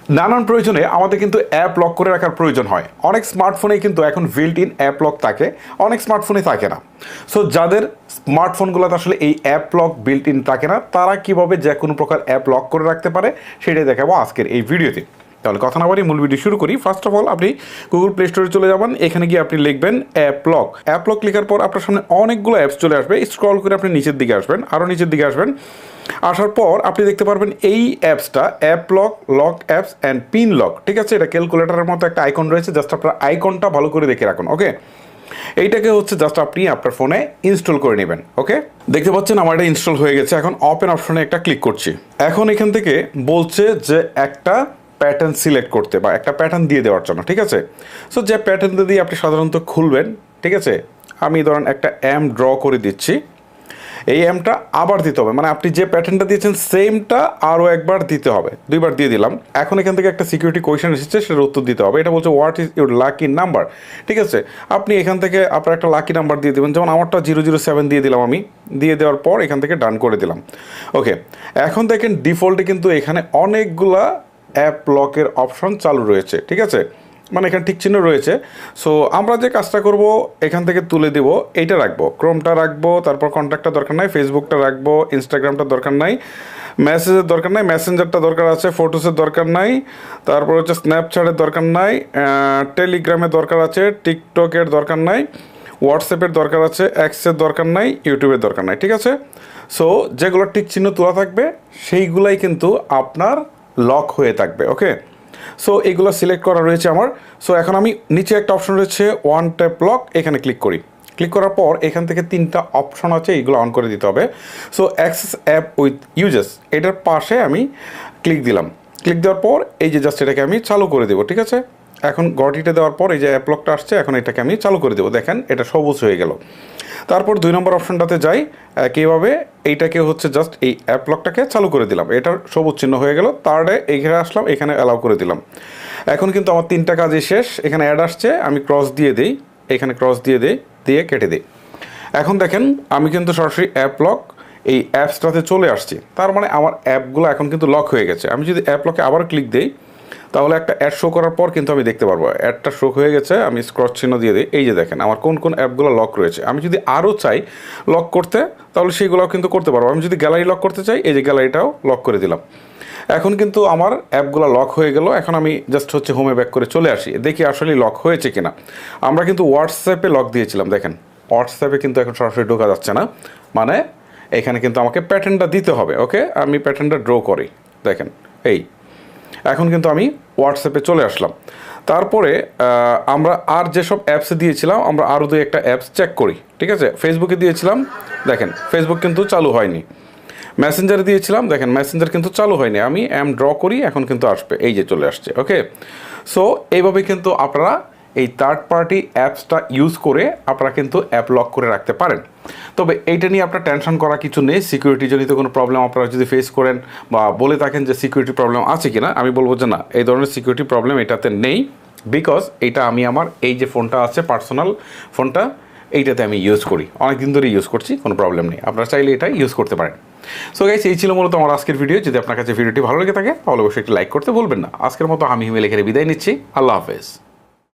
নানান প্রয়োজনে আমাদের কিন্তু অ্যাপ লক করে রাখার প্রয়োজন হয়। অনেক স্মার্টফোনে কিন্তু এখন বিল্ট ইন অ্যাপ লক থাকে, অনেক স্মার্টফোনে থাকে না। সো যাদের স্মার্টফোনগুলোতে আসলে এই অ্যাপ লক বিল্ট ইন থাকে না, তারা কীভাবে যে কোনো প্রকার অ্যাপ লক করে রাখতে পারে সেটাই দেখাবো আজকের এই ভিডিওতে। তাহলে কথা না বলি মূল ভিডিও শুরু করি। ফার্স্ট অফ অল আপনি গুগল প্লে স্টোরে চলে যাবেন, এখানে গিয়ে আপনি লিখবেন অ্যাপ লক। অ্যাপ লক লেখার পর আপনার সামনে অনেকগুলো অ্যাপস চলে আসবে। স্ক্রল করে আপনি নিচের দিকে আসবেন, আরও নিচের দিকে আসবেন। আসার পর আপনি দেখতে পারবেন এই অ্যাপসটা app lock, lock apps and pin lock. ঠিক আছে, এটা ক্যালকুলেটারের মতো একটা আইকন রয়েছে, জাস্ট আপনার আইকনটা ভালো করে দেখে রাখুন। ওকে, এইটাকে হচ্ছে জাস্ট আপনি আপনার ফোনে ইনস্টল করে নেবেন। ওকে, দেখতে পাচ্ছেন আমার এটা ইনস্টল হয়ে গেছে। এখন ওপেন অপশনে একটা ক্লিক করছি। এখন এখান থেকে বলছে যে একটা প্যাটার্ন সিলেক্ট করতে বা একটা প্যাটার্ন দিয়ে দেওয়ার জন্য। ঠিক আছে, সো যে প্যাটার্নটা দিয়ে আপনি সাধারণত খুলবেন, ঠিক আছে, আমি ধরেন একটা এম ড্র করে দিচ্ছি। এই এমটা আবার দিতে হবে, মানে আপনি যে প্যাটার্নটা দিয়েছেন সেমটা আরও একবার দিতে হবে। দুইবার দিয়ে দিলাম। এখন এখান থেকে একটা সিকিউরিটি কোয়েশ্চেন এসেছে, সেটার উত্তর দিতে হবে। এটা বলছে what is your lucky number. ঠিক আছে, আপনি এখান থেকে আপনার একটা লাকি নাম্বার দিয়ে দেবেন, যেমন আমারটা 007 দিয়ে দিলাম আমি। দিয়ে দেওয়ার পর এখান থেকে ডান করে দিলাম। ওকে, এখন দেখেন ডিফল্টে কিন্তু এখানে অনেকগুলা অ্যাপ লকের অপশন চালু রয়েছে। ঠিক আছে, মানে এখানে ঠিক চিহ্ন রয়েছে। সো আমরা যে কাজটা করব, এখান থেকে তুলে দেব, এইটা রাখবো, ক্রোমটা রাখবো, তারপর কন্ট্যাক্টটা দরকার নাই, ফেসবুকটা রাখবো, ইনস্টাগ্রামটা দরকার নাই, মেসেজের দরকার নাই, মেসেঞ্জারটা দরকার আছে, ফটোসের দরকার নাই, তারপর হচ্ছে স্ন্যাপচ্যাটের দরকার নাই, টেলিগ্রামের দরকার আছে, টিকটকের দরকার নাই, হোয়াটসঅ্যাপের দরকার আছে, এক্সের দরকার নাই, ইউটিউবের দরকার নাই। ঠিক আছে, সো যেগুলো টিক চিহ্ন তোলা থাকবে সেইগুলাই কিন্তু আপনার লক হয়ে থাকবে। ওকে, সো এগুলো সিলেক্ট করা রয়েছে আমার। সো এখন আমি নিচে একটা অপশন রয়েছে ওয়ান ট্যাপ লক, এখানে ক্লিক করি। ক্লিক করার পর এখান থেকে 3টা অপশন আছে, এইগুলো অন করে দিতে হবে। So access app with uses, এটার পাশে আমি ক্লিক দিলাম। ক্লিক দেওয়ার পর এই যে জাস্ট এটাকে আমি চালু করে দেবো। ঠিক আছে, এখন গটিটা দেওয়ার পর এই যে অ্যাপ লকটা আসছে, এখন এটাকে আমি চালু করে দেবো। দেখেন এটা সবুজ হয়ে গেল। তারপর 2 নম্বর অপশনটাতে যাই, কীভাবে এইটাকে হচ্ছে জাস্ট এই অ্যাপ লকটাকে চালু করে দিলাম, এটার সবুজ চিহ্ন হয়ে গেল। থার্ডে এখানে আসলাম, এখানে অ্যালাউ করে দিলাম। এখন কিন্তু আমার 3টা কাজই শেষ। এখানে অ্যাড আসছে, আমি ক্রস দিয়ে দিই, এখানে ক্রস দিয়ে দিই, দিয়ে কেটে দিই। এখন দেখেন আমি কিন্তু সরাসরি অ্যাপ লক এই অ্যাপসটাতে চলে আসছি। তার মানে আমার অ্যাপগুলো এখন কিন্তু লক হয়ে গেছে। আমি যদি অ্যাপ লকে আবার ক্লিক দিই, তাহলে একটা অ্যাড শো করার পর কিন্তু আমি দেখতে পারবো অ্যাডটা শো হয়ে গেছে। আমি ক্রস চিহ্ন দিয়ে দিই, এই যে দেখেন আমার কোন কোন অ্যাপগুলো লক রয়েছে। আমি যদি আরও চাই লক করতে, তাহলে সেইগুলোও কিন্তু করতে পারবো। আমি যদি গ্যালারি লক করতে চাই, এই যে গ্যালারিটাও লক করে দিলাম। এখন কিন্তু আমার অ্যাপগুলো লক হয়ে গেল। এখন আমি জাস্ট হচ্ছে হোমে ব্যাক করে চলে আসি, দেখি আসলে লক হয়েছে কিনা। আমরা কিন্তু হোয়াটসঅ্যাপে লক দিয়েছিলাম, দেখেন হোয়াটসঅ্যাপে কিন্তু এখন সরাসরি ঢোকা যাচ্ছে না, মানে এখানে কিন্তু আমাকে প্যাটার্নটা দিতে হবে। ওকে, আমি প্যাটার্নটা ড্র করি, দেখেন এই এখন কিন্তু আমি হোয়াটসঅ্যাপে চলে আসলাম। তারপরে আমরা আর যেসব অ্যাপসে দিয়েছিলাম, আমরা আরও 2-1টা অ্যাপস চেক করি। ঠিক আছে, ফেসবুকে দিয়েছিলাম, দেখেন ফেসবুক কিন্তু চালু হয়নি। মেসেঞ্জারে দিয়েছিলাম, দেখেন মেসেঞ্জার কিন্তু চালু হয়নি। আমি অ্যাম ড্র করি, এখন কিন্তু আসবে, এই যে চলে আসছে। ওকে, সো এইভাবে কিন্তু আপনারা এই থার্ড পার্টি অ্যাপসটা ইউজ করে আপনারা কিন্তু অ্যাপ লক করে রাখতে পারেন। তবে এইটা নিয়ে আপনার টেনশন করা কিছু নেই। সিকিউরিটি জনিত কোনো প্রবলেম আপনারা যদি ফেস করেন বা বলে থাকেন যে সিকিউরিটি প্রবলেম আছে কিনা, আমি বলবো যে না, এই ধরনের সিকিউরিটি প্রবলেম এটাতে নেই। বিকজ এটা আমি আমার এই যে ফোনটা আছে পার্সোনাল ফোনটা, এইটাতে আমি ইউজ করি, অনেক দিন ধরে ইউজ করছি, কোনো প্রবলেম নেই। আপনারা চাইলে এটা ইউজ করতে পারেন। সো গাইস, এই ছিল মূলত আমার আজকের ভিডিও। যদি আপনার কাছে ভিডিওটি ভালো লেগে থাকে তাহলে অবশ্যই একটি লাইক করতে ভুলবেন না। আজকের মতো আমি হিমেল এখানে বিদায় নিচ্ছি। আল্লাহ হাফেজ।